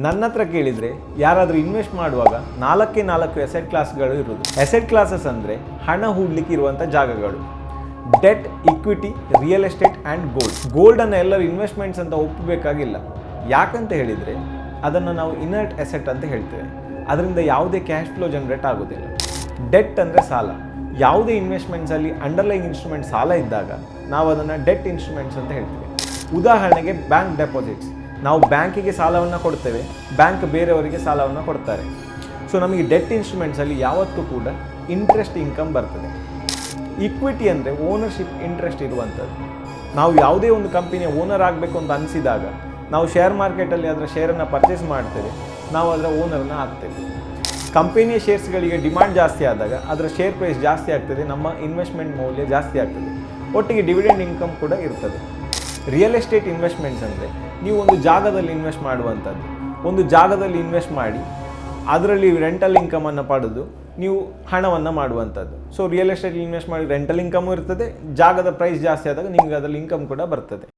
ನನ್ನ ಹತ್ರ ಕೇಳಿದರೆ ಯಾರಾದರೂ ಇನ್ವೆಸ್ಟ್ ಮಾಡುವಾಗ ನಾಲ್ಕು ಎಸೆಟ್ ಕ್ಲಾಸ್ಗಳು ಇರೋದು. ಎಸೆಟ್ ಕ್ಲಾಸಸ್ ಅಂದರೆ ಹಣ ಹೂಡಲಿಕ್ಕೆ ಇರುವಂಥ ಜಾಗಗಳು. Debt, equity, real estate and gold. ಗೋಲ್ಡನ್ನು ಎಲ್ಲರೂ ಇನ್ವೆಸ್ಟ್ಮೆಂಟ್ಸ್ ಅಂತ ಒಪ್ಪಬೇಕಾಗಿಲ್ಲ. ಯಾಕಂತ ಹೇಳಿದರೆ ಅದನ್ನು ನಾವು ಇನರ್ಟ್ ಎಸೆಟ್ ಅಂತ ಹೇಳ್ತೇವೆ. ಅದರಿಂದ ಯಾವುದೇ ಕ್ಯಾಶ್ ಫ್ಲೋ ಜನರೇಟ್ ಆಗೋದಿಲ್ಲ. ಡೆಟ್ ಅಂದರೆ ಸಾಲ. ಯಾವುದೇ ಇನ್ವೆಸ್ಟ್ಮೆಂಟ್ಸಲ್ಲಿ ಅಂಡರ್ಲೈನ್ ಇನ್ಸ್ಟ್ರೂಮೆಂಟ್ ಸಾಲ ಇದ್ದಾಗ ನಾವು ಅದನ್ನು ಡೆಟ್ ಇನ್ಸ್ಟ್ರೂಮೆಂಟ್ಸ್ ಅಂತ ಹೇಳ್ತೇವೆ. ಉದಾಹರಣೆಗೆ ಬ್ಯಾಂಕ್ ಡೆಪಾಸಿಟ್ಸ್. ನಾವು ಬ್ಯಾಂಕಿಗೆ ಸಾಲವನ್ನು ಕೊಡ್ತೇವೆ, ಬ್ಯಾಂಕ್ ಬೇರೆಯವರಿಗೆ ಸಾಲವನ್ನು ಕೊಡ್ತಾರೆ. ಸೊ ನಮಗೆ ಡೆಟ್ ಇನ್ಸ್ಟ್ರೂಮೆಂಟ್ಸಲ್ಲಿ ಯಾವತ್ತೂ ಕೂಡ ಇಂಟ್ರೆಸ್ಟ್ ಇನ್ಕಮ್ ಬರ್ತದೆ. ಇಕ್ವಿಟಿ ಅಂದರೆ ಓನರ್ಶಿಪ್ ಇಂಟ್ರೆಸ್ಟ್ ಇರುವಂಥದ್ದು. ನಾವು ಯಾವುದೇ ಒಂದು ಕಂಪನಿಯ ಓನರ್ ಆಗಬೇಕು ಅಂತ ಅನಿಸಿದಾಗ ನಾವು ಶೇರ್ ಮಾರ್ಕೆಟಲ್ಲಿ ಅದರ ಶೇರನ್ನು ಪರ್ಚೇಸ್ ಮಾಡ್ತೇವೆ, ನಾವು ಅದರ ಓನರನ್ನು ಆಗ್ತೇವೆ. ಕಂಪನಿಯ ಶೇರ್ಸ್ಗಳಿಗೆ ಡಿಮಾಂಡ್ ಜಾಸ್ತಿ ಆದಾಗ ಅದರ ಶೇರ್ ಪ್ರೈಸ್ ಜಾಸ್ತಿ ಆಗ್ತದೆ, ನಮ್ಮ ಇನ್ವೆಸ್ಟ್ಮೆಂಟ್ ಮೌಲ್ಯ ಜಾಸ್ತಿ ಆಗ್ತದೆ, ಒಟ್ಟಿಗೆ ಡಿವಿಡೆಂಡ್ ಇನ್ಕಮ್ ಕೂಡ ಇರ್ತದೆ. ರಿಯಲ್ ಎಸ್ಟೇಟ್ ಇನ್ವೆಸ್ಟ್ಮೆಂಟ್ಸ್ ಅಂದರೆ ನೀವು ಒಂದು ಜಾಗದಲ್ಲಿ ಇನ್ವೆಸ್ಟ್ ಮಾಡುವಂಥದ್ದು. ಒಂದು ಜಾಗದಲ್ಲಿ ಇನ್ವೆಸ್ಟ್ ಮಾಡಿ ಅದರಲ್ಲಿ ರೆಂಟಲ್ ಇನ್ಕಮನ್ನು ಪಡೆದು ನೀವು ಹಣವನ್ನು ಮಾಡುವಂಥದ್ದು. ಸೊ ರಿಯಲ್ ಎಸ್ಟೇಟ್ ಇನ್ವೆಸ್ಟ್ ಮಾಡಿ ರೆಂಟಲ್ ಇನ್ಕಮು ಇರ್ತದೆ, ಜಾಗದ ಪ್ರೈಸ್ ಜಾಸ್ತಿ ಆದಾಗ ನಿಮಗೆ ಅದರಲ್ಲಿ ಇನ್ಕಮ್ ಕೂಡ ಬರ್ತದೆ.